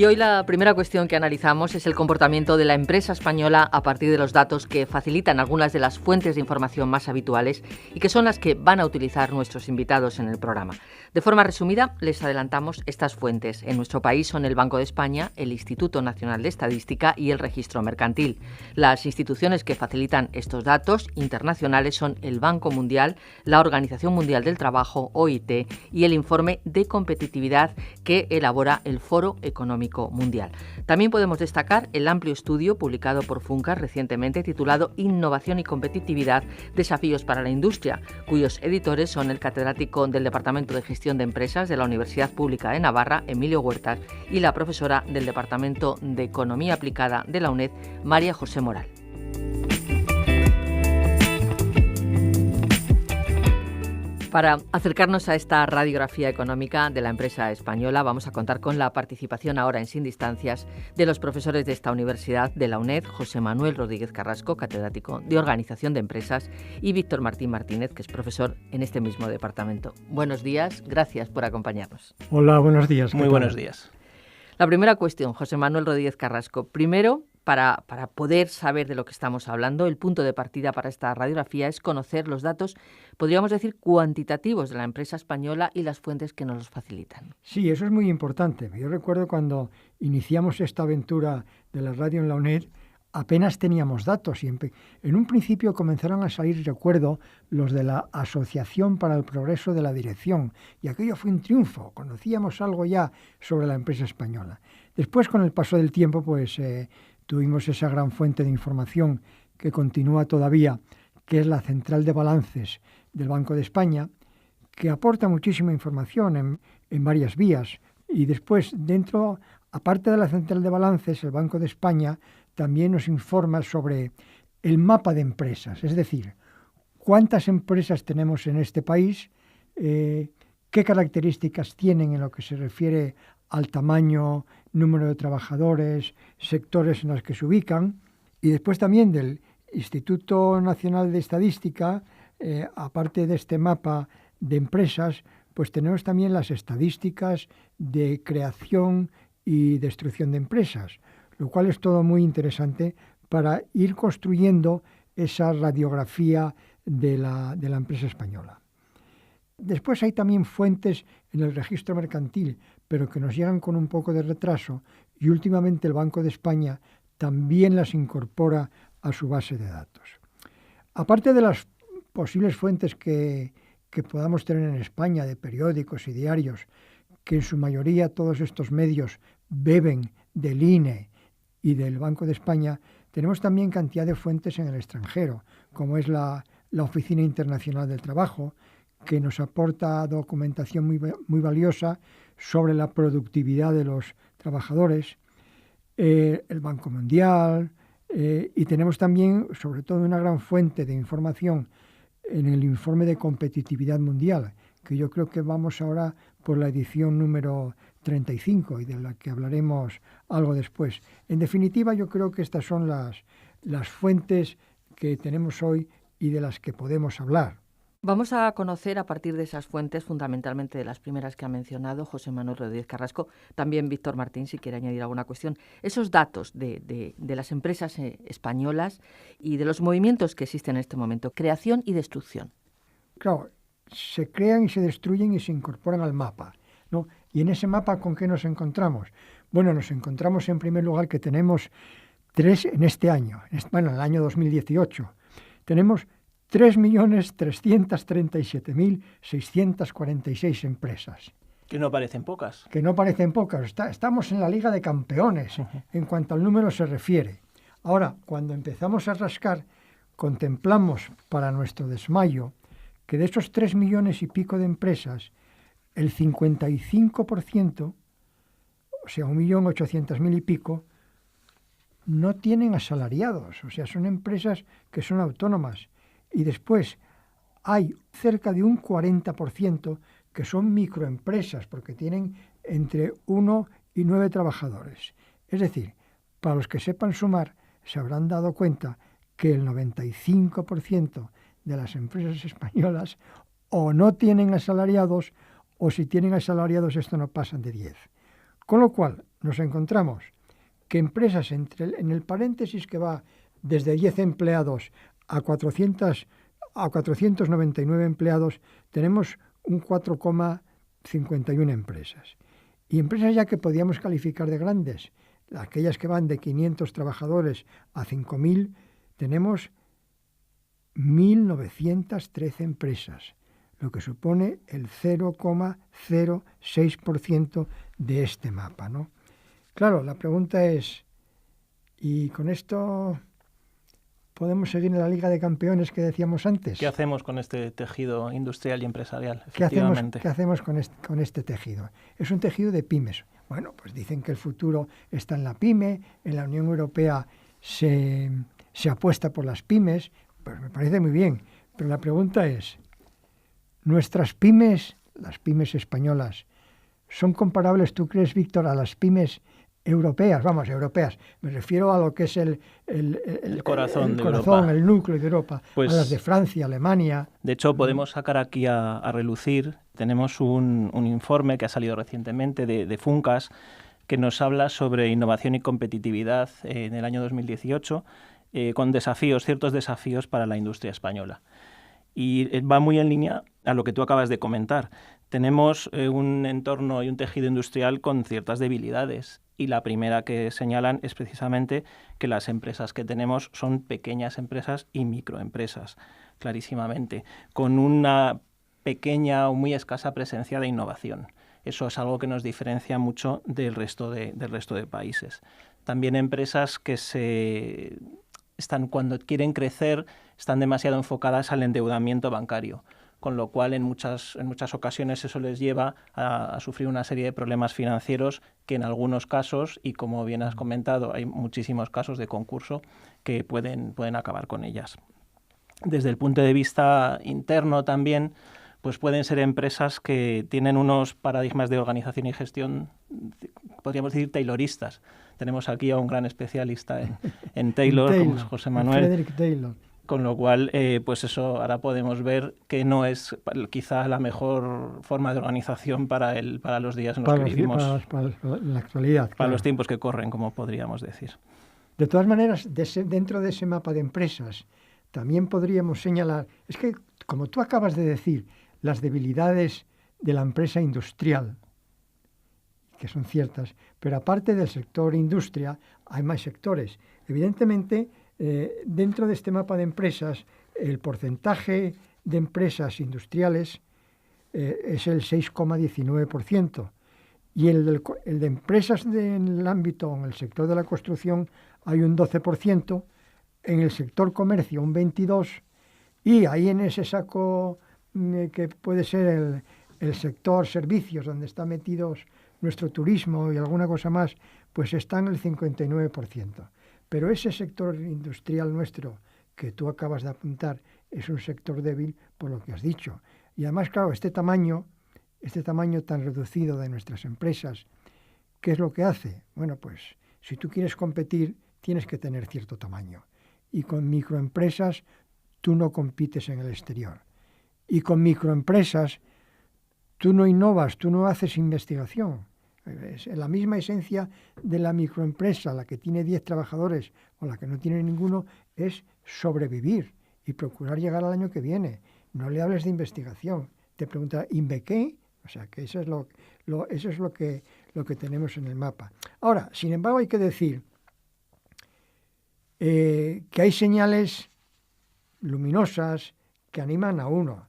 Y hoy la primera cuestión que analizamos es el comportamiento de la empresa española a partir de los datos que facilitan algunas de las fuentes de información más habituales y que son las que van a utilizar nuestros invitados en el programa. De forma resumida, les adelantamos estas fuentes. En nuestro país son el Banco de España, el Instituto Nacional de Estadística y el Registro Mercantil. Las instituciones que facilitan estos datos internacionales son el Banco Mundial, la Organización Mundial del Trabajo, OIT, y el Informe de Competitividad que elabora el Foro Económico Mundial. También podemos destacar el amplio estudio publicado por FUNCAS recientemente titulado Innovación y Competitividad, desafíos para la industria, cuyos editores son el catedrático del Departamento de Gestión de Empresas de la Universidad Pública de Navarra, Emilio Huertas, y la profesora del Departamento de Economía Aplicada de la UNED, María José Moral. Para acercarnos a esta radiografía económica de la empresa española, vamos a contar con la participación ahora en Sin Distancias de los profesores de esta universidad, de la UNED, José Manuel Rodríguez Carrasco, catedrático de Organización de Empresas, y Víctor Martín Martínez, que es profesor en este mismo departamento. Buenos días, gracias por acompañarnos. Hola, buenos días. Muy buenos días. La primera cuestión, José Manuel Rodríguez Carrasco. Primero, para poder saber de lo que estamos hablando, el punto de partida para esta radiografía es conocer los datos, podríamos decir, cuantitativos de la empresa española y las fuentes que nos los facilitan. Sí, eso es muy importante. Yo recuerdo cuando iniciamos esta aventura de la radio en la UNED, apenas teníamos datos y en un principio comenzaron a salir, recuerdo, los de la Asociación para el Progreso de la Dirección, y aquello fue un triunfo. Conocíamos algo ya sobre la empresa española. Después, con el paso del tiempo, tuvimos esa gran fuente de información que continúa todavía, que es la Central de Balances del Banco de España, que aporta muchísima información en varias vías. Y después, aparte de la Central de Balances, el Banco de España también nos informa sobre el mapa de empresas, es decir, cuántas empresas tenemos en este país, qué características tienen en lo que se refiere al tamaño, número de trabajadores, sectores en los que se ubican, y después también del Instituto Nacional de Estadística, aparte de este mapa de empresas, pues tenemos también las estadísticas de creación y destrucción de empresas, lo cual es todo muy interesante para ir construyendo esa radiografía de la empresa española. Después hay también fuentes en el registro mercantil, pero que nos llegan con un poco de retraso, y últimamente el Banco de España también las incorpora a su base de datos. Aparte de las posibles fuentes que podamos tener en España de periódicos y diarios, que en su mayoría todos estos medios beben del INE y del Banco de España, tenemos también cantidad de fuentes en el extranjero, como es la Oficina Internacional del Trabajo, que nos aporta documentación muy valiosa sobre la productividad de los trabajadores, el Banco Mundial, y tenemos también, sobre todo, una gran fuente de información en el Informe de Competitividad Mundial, que yo creo que vamos ahora por la edición número 35 y de la que hablaremos algo después. En definitiva, yo creo que estas son las fuentes que tenemos hoy y de las que podemos hablar. Vamos a conocer a partir de esas fuentes, fundamentalmente de las primeras que ha mencionado José Manuel Rodríguez Carrasco, también Víctor Martín, si quiere añadir alguna cuestión, esos datos de las empresas españolas y de los movimientos que existen en este momento, creación y destrucción. Claro, se crean y se destruyen y se incorporan al mapa, ¿no? Y en ese mapa, ¿con qué nos encontramos? Bueno, nos encontramos en primer lugar que tenemos en este año, en el año 2018, tenemos 3.337.646 empresas. Que no parecen pocas. Que no parecen pocas. Estamos en la Liga de Campeones en cuanto al número se refiere. Ahora, cuando empezamos a rascar, contemplamos para nuestro desmayo que de esos 3 millones y pico de empresas, el 55%, o sea, 1.800.000 y pico, no tienen asalariados. O sea, son empresas que son autónomas. Y después hay cerca de un 40% que son microempresas, porque tienen entre 1 y 9 trabajadores. Es decir, para los que sepan sumar, se habrán dado cuenta que el 95% de las empresas españolas o no tienen asalariados, o si tienen asalariados, esto no pasan de 10. Con lo cual, nos encontramos que empresas en el paréntesis que va desde 10 empleados a 499 empleados, tenemos un 4,51 empresas. Y empresas ya que podíamos calificar de grandes, aquellas que van de 500 trabajadores a 5.000, tenemos 1.913 empresas, lo que supone el 0,06% de este mapa, ¿no? Claro, la pregunta es, ¿y con esto podemos seguir en la Liga de Campeones que decíamos antes? ¿Qué hacemos con este tejido industrial y empresarial? ¿Qué hacemos con este tejido? Es un tejido de pymes. Bueno, pues dicen que el futuro está en la pyme, en la Unión Europea se apuesta por las pymes, pues me parece muy bien, pero la pregunta es, ¿nuestras pymes, las pymes españolas, son comparables, tú crees, Víctor, a las pymes europeas? Vamos, europeas, me refiero a lo que es el corazón de corazón, Europa. el núcleo de Europa, Pues, a las de Francia, Alemania. De hecho, podemos sacar aquí a relucir, tenemos un informe que ha salido recientemente de Funcas, que nos habla sobre innovación y competitividad en el año 2018, con ciertos desafíos para la industria española. Y va muy en línea a lo que tú acabas de comentar. Tenemos un entorno y un tejido industrial con ciertas debilidades. Y la primera que señalan es precisamente que las empresas que tenemos son pequeñas empresas y microempresas, clarísimamente, con una pequeña o muy escasa presencia de innovación. Eso es algo que nos diferencia mucho del resto de países. También empresas que cuando quieren crecer, están demasiado enfocadas al endeudamiento bancario, con lo cual en muchas ocasiones eso les lleva a sufrir una serie de problemas financieros que en algunos casos, y como bien has comentado, hay muchísimos casos de concurso que pueden acabar con ellas. Desde el punto de vista interno también, pues pueden ser empresas que tienen unos paradigmas de organización y gestión, podríamos decir, tayloristas. Tenemos aquí a un gran especialista en Taylor, como es José Manuel. Frederick Taylor. Con lo cual, pues eso ahora podemos ver que no es quizá la mejor forma de organización para los días en los que vivimos. Para la actualidad. Para claro. los tiempos que corren, como podríamos decir. De todas maneras, dentro de ese mapa de empresas, también podríamos señalar, es que, como tú acabas de decir, las debilidades de la empresa industrial, que son ciertas, pero aparte del sector industria, hay más sectores. Evidentemente, dentro de este mapa de empresas, el porcentaje de empresas industriales es el 6,19%, y el de empresas en el ámbito, en el sector de la construcción, hay un 12%, en el sector comercio un 22%, y ahí en ese saco que puede ser el sector servicios, donde está metidos nuestro turismo y alguna cosa más, pues está en el 59%. Pero ese sector industrial nuestro, que tú acabas de apuntar, es un sector débil por lo que has dicho. Y además, claro, este tamaño tan reducido de nuestras empresas, ¿qué es lo que hace? Bueno, pues si tú quieres competir, tienes que tener cierto tamaño. Y con microempresas tú no compites en el exterior. Y con microempresas tú no innovas, tú no haces investigación. Es la misma esencia de la microempresa, la que tiene 10 trabajadores o la que no tiene ninguno, es sobrevivir y procurar llegar al año que viene. No le hables de investigación. Te pregunta, ¿inve qué? O sea, que eso es lo que tenemos en el mapa. Ahora, sin embargo, hay que decir que hay señales luminosas que animan a uno.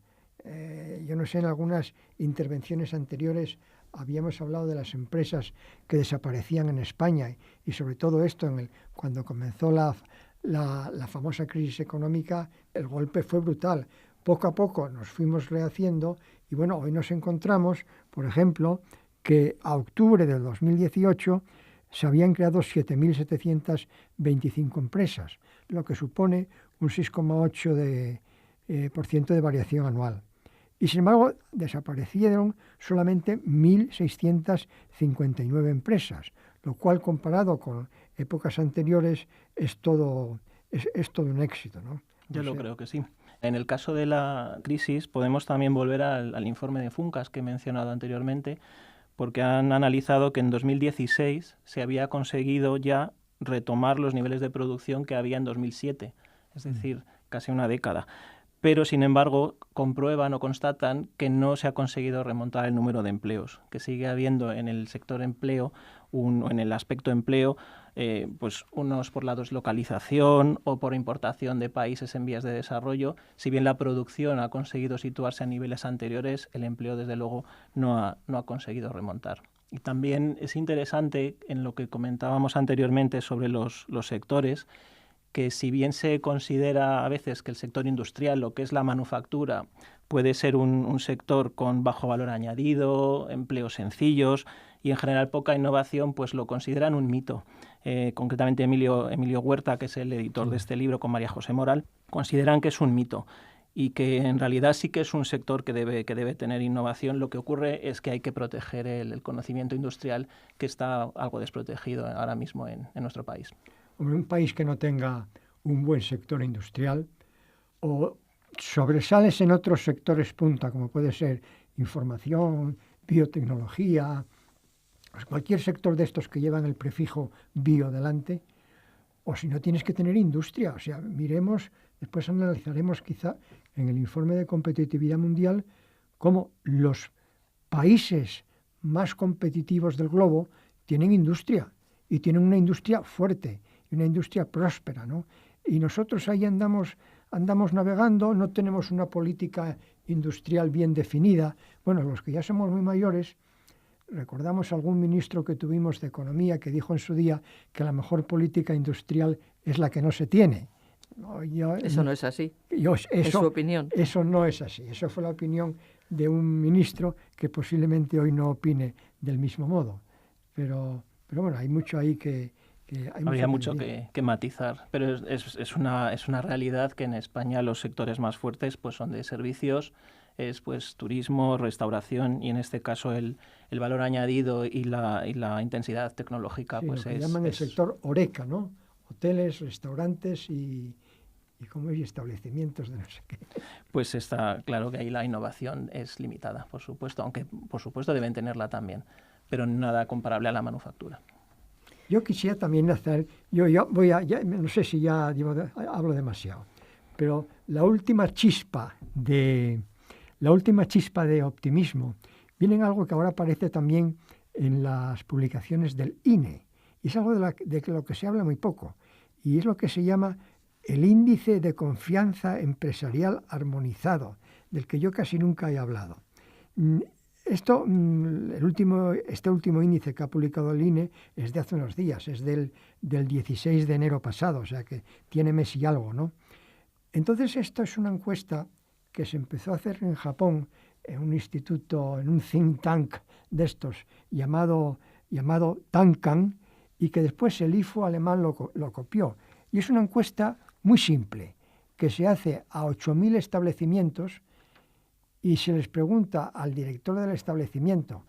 Yo no sé, en algunas intervenciones anteriores habíamos hablado de las empresas que desaparecían en España y sobre todo esto cuando comenzó la famosa crisis económica, el golpe fue brutal. Poco a poco nos fuimos rehaciendo y bueno, hoy nos encontramos, por ejemplo, que a octubre del 2018 se habían creado 7.725 empresas, lo que supone un 6,8% de variación anual. Y sin embargo, desaparecieron solamente 1.659 empresas, lo cual comparado con épocas anteriores es todo un éxito, ¿no? Yo lo creo que sí. En el caso de la crisis podemos también volver al informe de Funcas que he mencionado anteriormente, porque han analizado que en 2016 se había conseguido ya retomar los niveles de producción que había en 2007, es decir, casi una década. Pero, sin embargo, comprueban o constatan que no se ha conseguido remontar el número de empleos, que sigue habiendo en el sector empleo, en el aspecto empleo, pues unos por la deslocalización o por importación de países en vías de desarrollo. Si bien la producción ha conseguido situarse a niveles anteriores, el empleo, desde luego, no ha conseguido remontar. Y también es interesante, en lo que comentábamos anteriormente sobre los sectores, que si bien se considera a veces que el sector industrial, lo que es la manufactura, puede ser un sector con bajo valor añadido, empleos sencillos y en general poca innovación, pues lo consideran un mito. Concretamente Emilio Huerta, que es el editor de este libro con María José Moral, consideran que es un mito y que en realidad sí que es un sector que debe tener innovación. Lo que ocurre es que hay que proteger el conocimiento industrial, que está algo desprotegido ahora mismo en nuestro país. Un país que no tenga un buen sector industrial o sobresales en otros sectores punta, como puede ser información, biotecnología, pues cualquier sector de estos que llevan el prefijo bio delante, o si no tienes que tener industria. O sea, miremos, después analizaremos quizá en el informe de competitividad mundial cómo los países más competitivos del globo tienen industria y tienen una industria fuerte y una industria próspera, ¿no? Y nosotros ahí andamos navegando, no tenemos una política industrial bien definida. Bueno, los que ya somos muy mayores, recordamos algún ministro que tuvimos de Economía que dijo en su día que la mejor política industrial es la que no se tiene. Eso no es así. Es su opinión. Eso no es así. Eso fue la opinión de un ministro que posiblemente hoy no opine del mismo modo. Pero bueno, hay mucho ahí que habría mucho que matizar, pero es una realidad que en España los sectores más fuertes pues son de servicios, es pues turismo, restauración y en este caso el valor añadido y la intensidad tecnológica, sí, pues lo que llaman el sector Horeca, ¿no? Hoteles, restaurantes y establecimientos de no sé qué. Pues está claro que ahí la innovación es limitada, por supuesto, aunque por supuesto deben tenerla también, pero nada comparable a la manufactura. Yo quisiera también hacer, no sé si ya hablo demasiado, pero la última chispa de optimismo viene en algo que ahora aparece también en las publicaciones del INE, y es algo de lo que se habla muy poco, y es lo que se llama el índice de confianza empresarial armonizado, del que yo casi nunca he hablado. Este último índice que ha publicado el INE es de hace unos días, es del 16 de enero pasado, o sea que tiene mes y algo, ¿no? Entonces esto es una encuesta que se empezó a hacer en Japón, en un instituto, en un think tank de estos, llamado Tankan, y que después el IFO alemán lo copió. Y es una encuesta muy simple, que se hace a 8.000 establecimientos, y se les pregunta al director del establecimiento,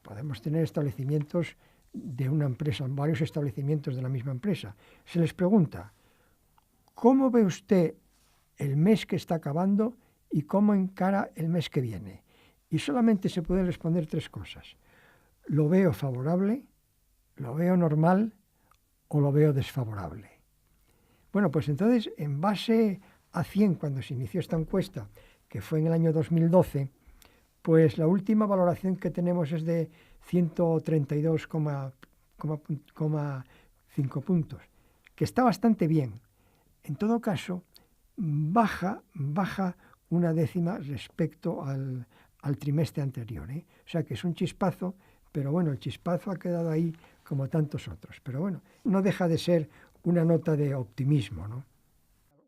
podemos tener establecimientos de una empresa, varios establecimientos de la misma empresa, se les pregunta, ¿cómo ve usted el mes que está acabando y cómo encara el mes que viene? Y solamente se pueden responder 3 cosas. ¿Lo veo favorable, lo veo normal o lo veo desfavorable? Bueno, pues entonces, en base a 100, cuando se inició esta encuesta, que fue en el año 2012, pues la última valoración que tenemos es de 132,5 puntos, que está bastante bien. En todo caso, baja una décima respecto al trimestre anterior, ¿eh? O sea que es un chispazo, pero bueno, el chispazo ha quedado ahí como tantos otros. Pero bueno, no deja de ser una nota de optimismo, ¿no?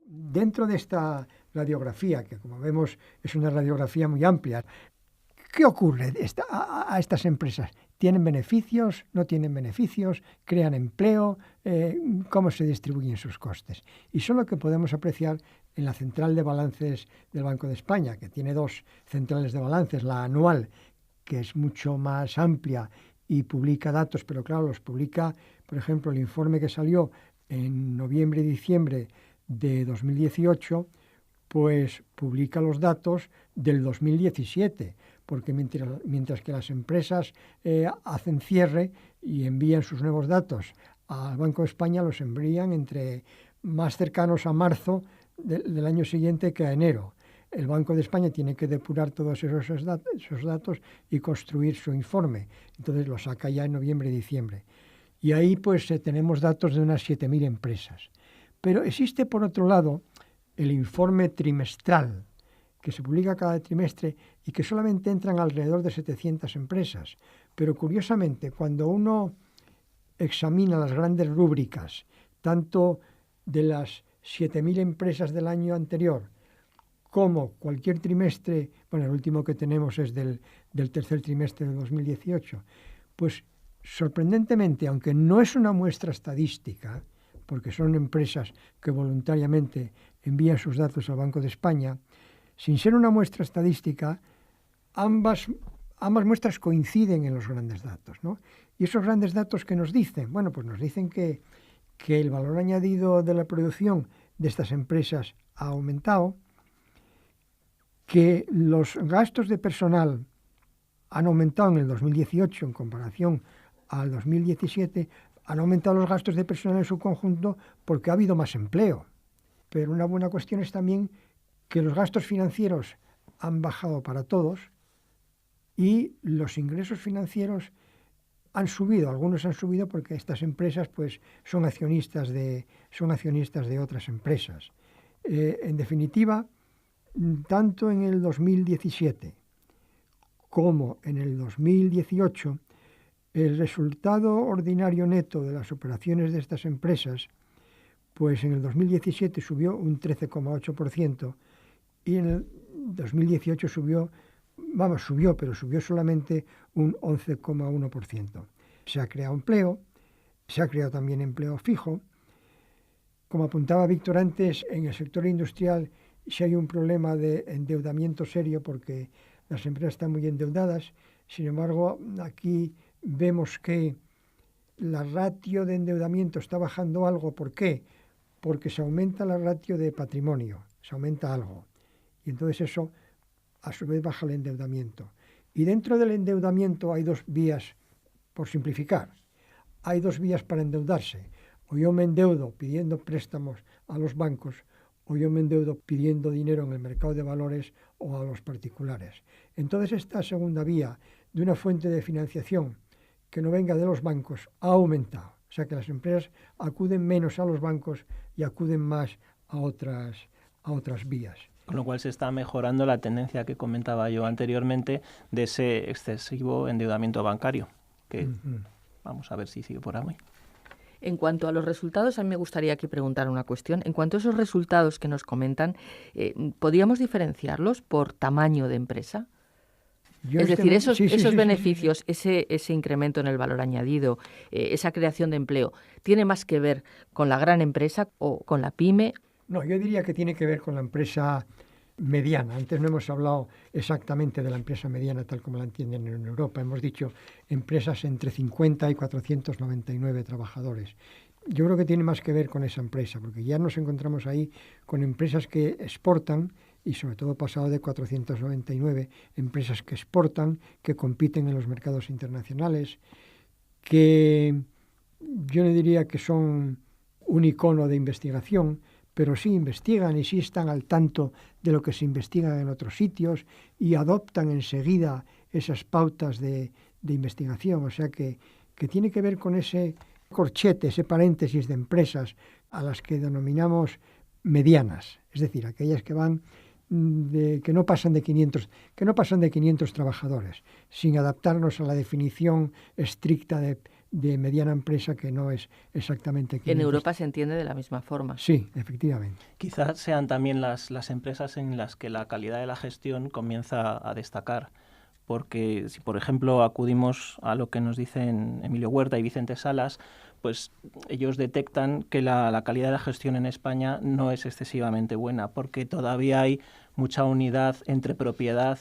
Dentro de esta radiografía, que como vemos es una radiografía muy amplia, ¿qué ocurre a estas empresas? ¿Tienen beneficios? ¿No tienen beneficios? ¿Crean empleo? ¿Cómo se distribuyen sus costes? Y eso es lo que podemos apreciar en la central de balances del Banco de España, que tiene 2 centrales de balances, la anual, que es mucho más amplia y publica datos, pero claro, los publica, por ejemplo, el informe que salió en noviembre y diciembre de 2018, pues publica los datos del 2017, porque mientras que las empresas hacen cierre y envían sus nuevos datos al Banco de España, los envían entre más cercanos a marzo del año siguiente que a enero. El Banco de España tiene que depurar todos esos datos y construir su informe. Entonces lo saca ya en noviembre y diciembre. Y ahí pues tenemos datos de unas 7.000 empresas. Pero existe, por otro lado, el informe trimestral, que se publica cada trimestre y que solamente entran alrededor de 700 empresas. Pero curiosamente, cuando uno examina las grandes rúbricas, tanto de las 7.000 empresas del año anterior, como cualquier trimestre, bueno, el último que tenemos es del tercer trimestre de 2018, pues sorprendentemente, aunque no es una muestra estadística, porque son empresas que voluntariamente envían sus datos al Banco de España, sin ser una muestra estadística, ambas muestras coinciden en los grandes datos, ¿no? Y esos grandes datos, ¿qué nos dicen? Bueno, pues nos dicen que el valor añadido de la producción de estas empresas ha aumentado, que los gastos de personal han aumentado en el 2018 en comparación al 2017, han aumentado los gastos de personal en su conjunto porque ha habido más empleo. Pero una buena cuestión es también que los gastos financieros han bajado para todos y los ingresos financieros han subido. Algunos han subido porque estas empresas pues, son accionistas de otras empresas. En definitiva, tanto en el 2017 como en el 2018, el resultado ordinario neto de las operaciones de estas empresas, pues en el 2017 subió un 13,8% y en el 2018 subió, pero subió solamente un 11,1%. Se ha creado empleo, se ha creado también empleo fijo. Como apuntaba Víctor antes, en el sector industrial sí hay un problema de endeudamiento serio porque las empresas están muy endeudadas. Sin embargo, aquí vemos que la ratio de endeudamiento está bajando algo. ¿Por qué? Porque se aumenta la ratio de patrimonio, se aumenta algo. Y entonces eso, a su vez, baja el endeudamiento. Y dentro del endeudamiento hay dos vías, por simplificar. Hay dos vías para endeudarse. O yo me endeudo pidiendo préstamos a los bancos, o yo me endeudo pidiendo dinero en el mercado de valores o a los particulares. Entonces esta segunda vía de una fuente de financiación que no venga de los bancos ha aumentado. O sea que las empresas acuden menos a los bancos y acuden más a otras vías. Con lo cual se está mejorando la tendencia que comentaba yo anteriormente de ese excesivo endeudamiento bancario, que vamos a ver si sigue por ahí. En cuanto a los resultados, a mí me gustaría aquí preguntar una cuestión. En cuanto a esos resultados que nos comentan, ¿podríamos diferenciarlos por tamaño de empresa? Es decir, esos beneficios, ese incremento en el valor añadido, esa creación de empleo, ¿tiene más que ver con la gran empresa o con la pyme? No, yo diría que tiene que ver con la empresa mediana. Antes no hemos hablado exactamente de la empresa mediana tal como la entienden en Europa. Hemos dicho empresas entre 50 y 499 trabajadores. Yo creo que tiene más que ver con esa empresa, porque ya nos encontramos ahí con empresas que exportan, y sobre todo pasado de 499, empresas que exportan, que compiten en los mercados internacionales, que yo no diría que son un icono de investigación, pero sí investigan y sí están al tanto de lo que se investiga en otros sitios y adoptan enseguida esas pautas de investigación. O sea que tiene que ver con ese corchete, ese paréntesis de empresas a las que denominamos medianas, es decir, aquellas que van que no pasan de 500 trabajadores, sin adaptarnos a la definición estricta de mediana empresa, que no es exactamente 500. En Europa se entiende de la misma forma. Sí, efectivamente. Quizás sean también las empresas en las que la calidad de la gestión comienza a destacar, porque si, por ejemplo, acudimos a lo que nos dicen Emilio Huerta y Vicente Salas, pues ellos detectan que la calidad de la gestión en España no es excesivamente buena, porque todavía hay mucha unidad entre propiedad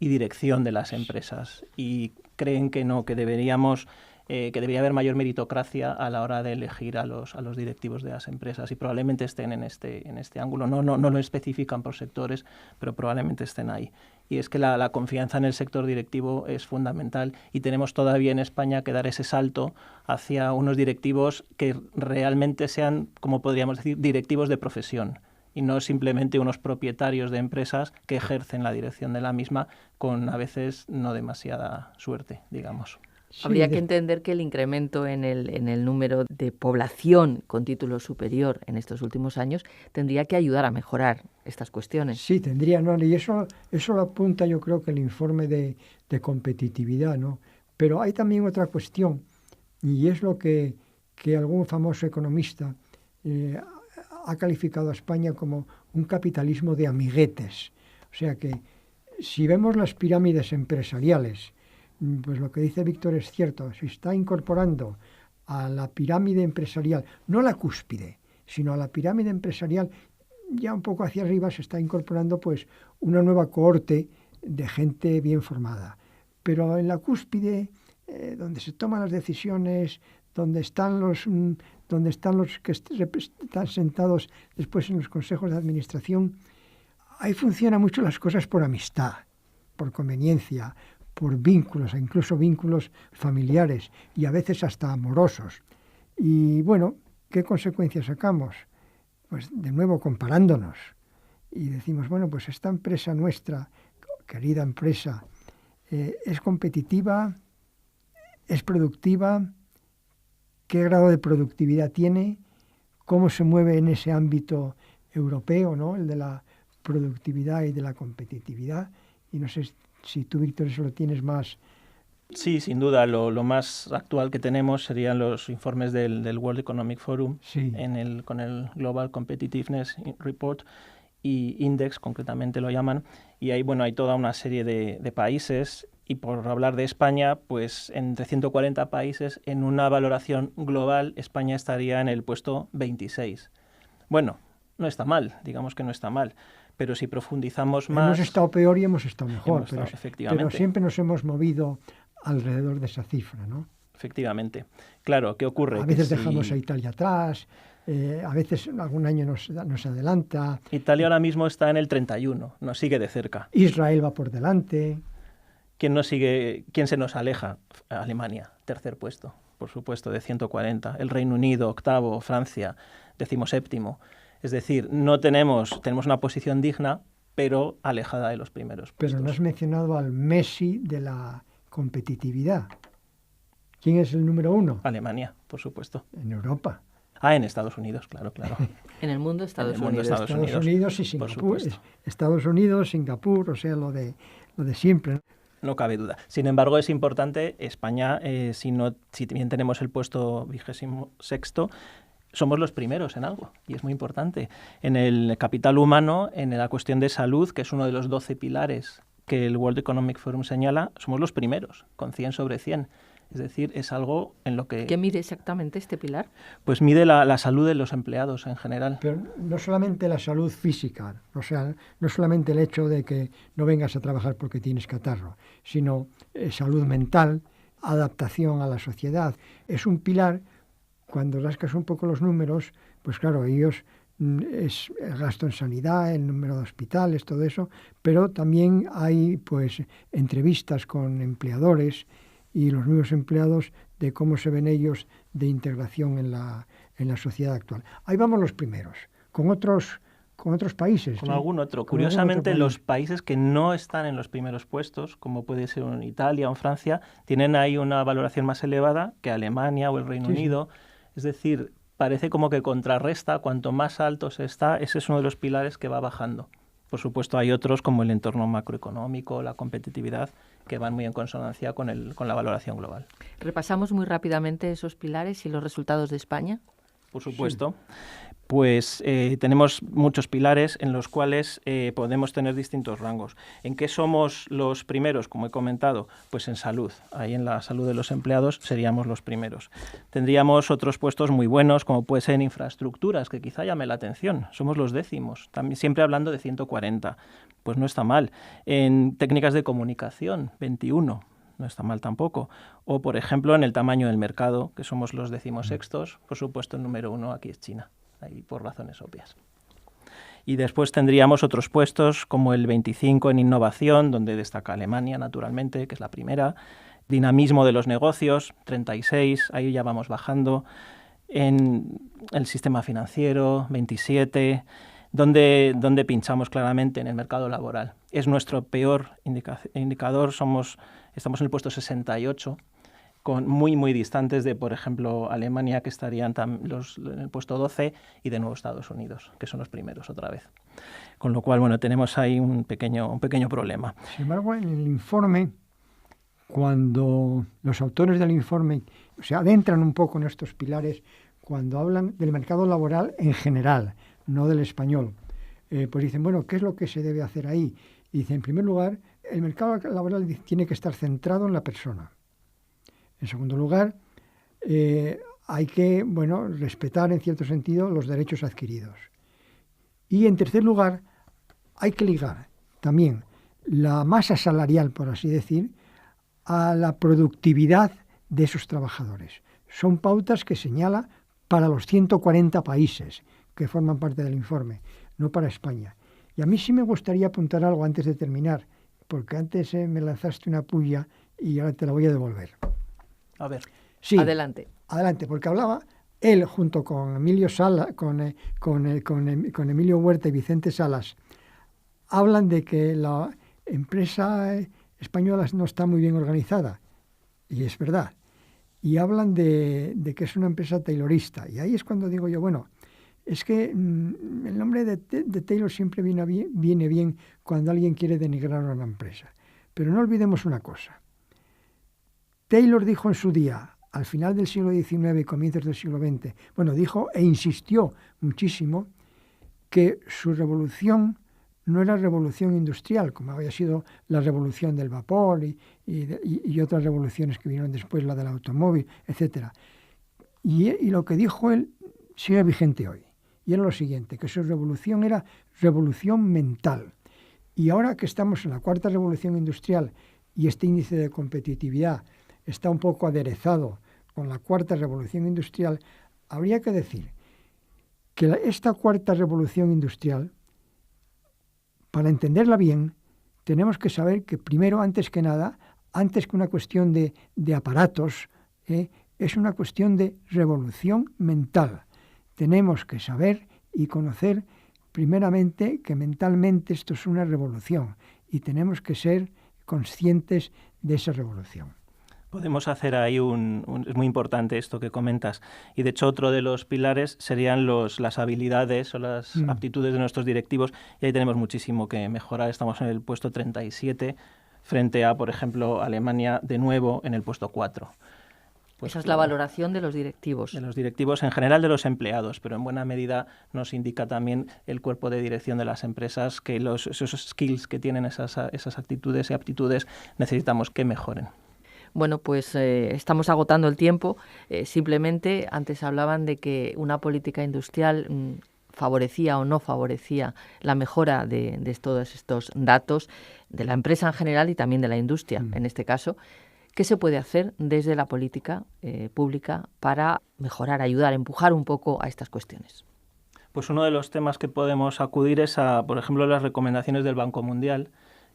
y dirección de las empresas, y creen que no, que debería haber mayor meritocracia a la hora de elegir a los directivos de las empresas, y probablemente estén en este ángulo. No lo especifican por sectores, pero probablemente estén ahí. y es que la confianza en el sector directivo es fundamental y tenemos todavía en España que dar ese salto hacia unos directivos que realmente sean, como podríamos decir, directivos de profesión y no simplemente unos propietarios de empresas que ejercen la dirección de la misma con a veces no demasiada suerte, digamos. Sí, habría que entender que el incremento en el número de población con título superior en estos últimos años tendría que ayudar a mejorar estas cuestiones. Sí, tendría, ¿no? Y eso lo apunta yo creo que el informe de competitividad, ¿no? Pero hay también otra cuestión, y es lo que algún famoso economista ha calificado a España como un capitalismo de amiguetes. O sea que si vemos las pirámides empresariales, pues lo que dice Víctor es cierto, se está incorporando a la pirámide empresarial, no a la cúspide, sino a la pirámide empresarial, ya un poco hacia arriba se está incorporando pues una nueva cohorte de gente bien formada. Pero en la cúspide, donde se toman las decisiones, donde están los que están sentados después en los consejos de administración, ahí funcionan mucho las cosas por amistad, por conveniencia, por vínculos, incluso vínculos familiares y a veces hasta amorosos. Y bueno, ¿qué consecuencias sacamos? Pues de nuevo comparándonos y decimos, bueno, pues esta empresa nuestra, querida empresa, es competitiva, es productiva, qué grado de productividad tiene, cómo se mueve en ese ámbito europeo, ¿no? El de la productividad y de la competitividad. Y no sé si tú, Víctor, eso lo tienes más. Sí, sin duda. Lo más actual que tenemos serían los informes del World Economic Forum, sí, con el Global Competitiveness Report y Index, concretamente lo llaman. Y ahí, bueno, hay toda una serie de países. Y por hablar de España, pues entre 140 países, en una valoración global, España estaría en el puesto 26. Bueno, no está mal, digamos que no está mal. Pero si profundizamos más... Hemos estado peor y hemos estado mejor, efectivamente. Pero siempre nos hemos movido alrededor de esa cifra, ¿no? Efectivamente. Claro, ¿qué ocurre? A veces dejamos a Italia atrás, a veces algún año nos adelanta. Italia ahora mismo está en el 31, nos sigue de cerca. Israel va por delante. ¿Quién se nos aleja? Alemania, tercer puesto, por supuesto, de 140. El Reino Unido, octavo. Francia, 17º. Es decir, tenemos una posición digna, pero alejada de los primeros puestos. Pero no has mencionado al Messi de la competitividad. ¿Quién es el número 1? Alemania, por supuesto. En Europa. En Estados Unidos, claro. En el mundo, Estados Unidos. Estados Unidos y Singapur. Estados Unidos, Singapur, o sea, lo de siempre. No cabe duda. Sin embargo, es importante, España, si bien tenemos el puesto 26º, somos los primeros en algo, y es muy importante. En el capital humano, en la cuestión de salud, que es uno de los 12 pilares que el World Economic Forum señala, somos los primeros, con 100 sobre 100. Es decir, es algo en lo que... ¿Qué mide exactamente este pilar? Pues mide la salud de los empleados en general. Pero no solamente la salud física, o sea, no solamente el hecho de que no vengas a trabajar porque tienes catarro, sino salud mental, adaptación a la sociedad. Es un pilar. Cuando rascas un poco los números, pues claro, ellos es el gasto en sanidad, el número de hospitales, todo eso, pero también hay pues entrevistas con empleadores y los mismos empleados de cómo se ven ellos de integración en la sociedad actual. Ahí vamos los primeros, con otros países. Con algún otro. Curiosamente, los países que no están en los primeros puestos, como puede ser Italia o Francia, tienen ahí una valoración más elevada que Alemania o el Reino Unido. Es decir, parece como que contrarresta, cuanto más alto se está, ese es uno de los pilares que va bajando. Por supuesto, hay otros como el entorno macroeconómico, la competitividad, que van muy en consonancia con la valoración global. ¿Repasamos muy rápidamente esos pilares y los resultados de España? Por supuesto. Sí. Pues tenemos muchos pilares en los cuales podemos tener distintos rangos. ¿En qué somos los primeros? Como he comentado, pues en salud. Ahí en la salud de los empleados seríamos los primeros. Tendríamos otros puestos muy buenos, como puede ser en infraestructuras, que quizá llame la atención. Somos los 10º, también siempre hablando de 140. Pues no está mal. En técnicas de comunicación, 21. No está mal tampoco. O, por ejemplo, en el tamaño del mercado, que somos los 16º, por supuesto, el número 1 aquí es China. Ahí por razones obvias. Y después tendríamos otros puestos como el 25 en innovación, donde destaca Alemania, naturalmente, que es la primera. Dinamismo de los negocios, 36, ahí ya vamos bajando. En el sistema financiero, 27, donde pinchamos claramente en el mercado laboral. Es nuestro peor indicador, estamos en el puesto 68, muy distantes de, por ejemplo, Alemania, que estarían en el puesto 12, y de nuevo Estados Unidos, que son los primeros otra vez. Con lo cual, bueno, tenemos ahí un pequeño problema. Sin embargo, en el informe, cuando los autores del informe se adentran un poco en estos pilares, cuando hablan del mercado laboral en general, no del español, pues dicen, bueno, ¿qué es lo que se debe hacer ahí? Y dicen, en primer lugar, el mercado laboral tiene que estar centrado en la persona. En segundo lugar, hay que, respetar en cierto sentido los derechos adquiridos. Y en tercer lugar, hay que ligar también la masa salarial, por así decir, a la productividad de esos trabajadores. Son pautas que señala para los 140 países que forman parte del informe, no para España. Y a mí sí me gustaría apuntar algo antes de terminar, porque antes me lanzaste una puya y ahora te la voy a devolver. A ver. Sí, adelante, porque hablaba él junto con Emilio con Emilio Huerta y Vicente Salas, hablan de que la empresa española no está muy bien organizada, y es verdad, y hablan de que es una empresa taylorista, y ahí es cuando digo yo, es que el nombre de Taylor siempre viene bien cuando alguien quiere denigrar a una empresa, pero no olvidemos una cosa. Taylor dijo en su día, al final del siglo XIX y comienzos del siglo XX, dijo e insistió muchísimo que su revolución no era revolución industrial, como había sido la revolución del vapor y otras revoluciones que vinieron después, la del automóvil, etc. Y lo que dijo él sigue vigente hoy. Y era lo siguiente, que su revolución era revolución mental. Y ahora que estamos en la cuarta revolución industrial y este índice de competitividad está un poco aderezado con la cuarta revolución industrial, habría que decir que esta cuarta revolución industrial, para entenderla bien, tenemos que saber que primero, antes que nada, antes que una cuestión de aparatos, es una cuestión de revolución mental. Tenemos que saber y conocer primeramente que mentalmente esto es una revolución y tenemos que ser conscientes de esa revolución. Podemos hacer ahí es muy importante esto que comentas. Y de hecho otro de los pilares serían las habilidades o las aptitudes de nuestros directivos. Y ahí tenemos muchísimo que mejorar. Estamos en el puesto 37 frente a, por ejemplo, Alemania de nuevo en el puesto 4. Esa es la valoración de los directivos. De los directivos, en general de los empleados, pero en buena medida nos indica también el cuerpo de dirección de las empresas que esos skills que tienen esas actitudes y aptitudes necesitamos que mejoren. Bueno, pues estamos agotando el tiempo. Simplemente antes hablaban de que una política industrial favorecía o no favorecía la mejora de todos estos datos de la empresa en general y también de la industria, en este caso. ¿Qué se puede hacer desde la política pública para mejorar, ayudar, empujar un poco a estas cuestiones? Pues uno de los temas que podemos acudir es a, por ejemplo, las recomendaciones del Banco Mundial,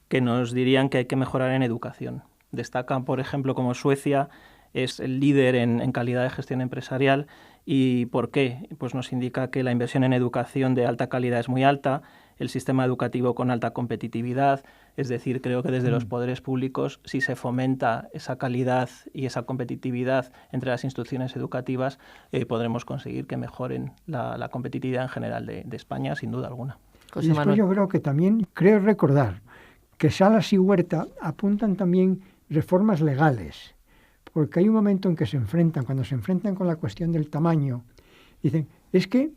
que nos dirían que hay que mejorar en educación. Destacan, por ejemplo, como Suecia es el líder en calidad de gestión empresarial. ¿Y por qué? Pues nos indica que la inversión en educación de alta calidad es muy alta, el sistema educativo con alta competitividad, es decir, creo que desde los poderes públicos, si se fomenta esa calidad y esa competitividad entre las instituciones educativas, podremos conseguir que mejoren la competitividad en general de España, sin duda alguna. Y después yo creo que también, creo recordar, que Salas y Huerta apuntan también reformas legales, porque hay un momento en que cuando se enfrentan con la cuestión del tamaño, dicen, es que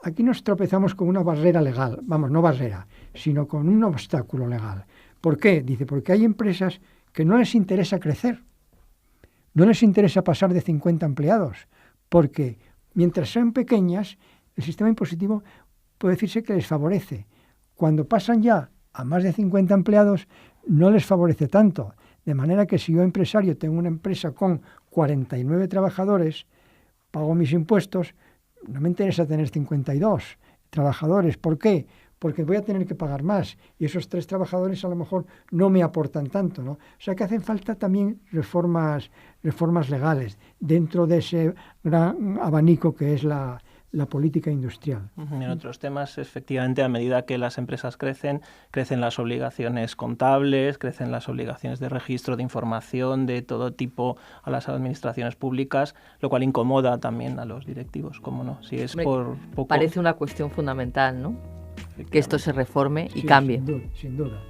aquí nos tropezamos con una barrera legal, no barrera, sino con un obstáculo legal. ¿Por qué? Dice, porque hay empresas que no les interesa crecer, no les interesa pasar de 50 empleados, porque mientras sean pequeñas, el sistema impositivo puede decirse que les favorece. Cuando pasan ya a más de 50 empleados, no les favorece tanto. De manera que si yo, empresario, tengo una empresa con 49 trabajadores, pago mis impuestos, no me interesa tener 52, trabajadores. ¿Por qué? Porque voy a tener que pagar más y esos 3 trabajadores a lo mejor no me aportan tanto, ¿no? O sea que hacen falta también reformas legales dentro de ese gran abanico que es la política industrial. En otros temas, efectivamente, a medida que las empresas crecen las obligaciones contables, crecen las obligaciones de registro de información de todo tipo a las administraciones públicas, lo cual incomoda también a los directivos, ¿cómo no? Si es por poco... Parece una cuestión fundamental, ¿no? Que esto se reforme y cambie. Sin duda.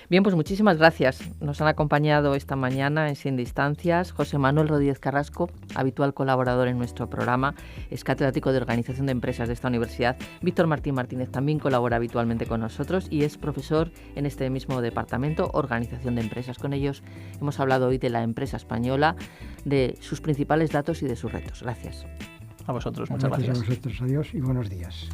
Bien, pues muchísimas gracias. Nos han acompañado esta mañana en Sin Distancias José Manuel Rodríguez Carrasco, habitual colaborador en nuestro programa, es catedrático de Organización de Empresas de esta universidad. Víctor Martín Martínez también colabora habitualmente con nosotros y es profesor en este mismo departamento, Organización de Empresas. Con ellos hemos hablado hoy de la empresa española, de sus principales datos y de sus retos. Gracias. A vosotros, muchas gracias. Gracias a vosotros, adiós y buenos días.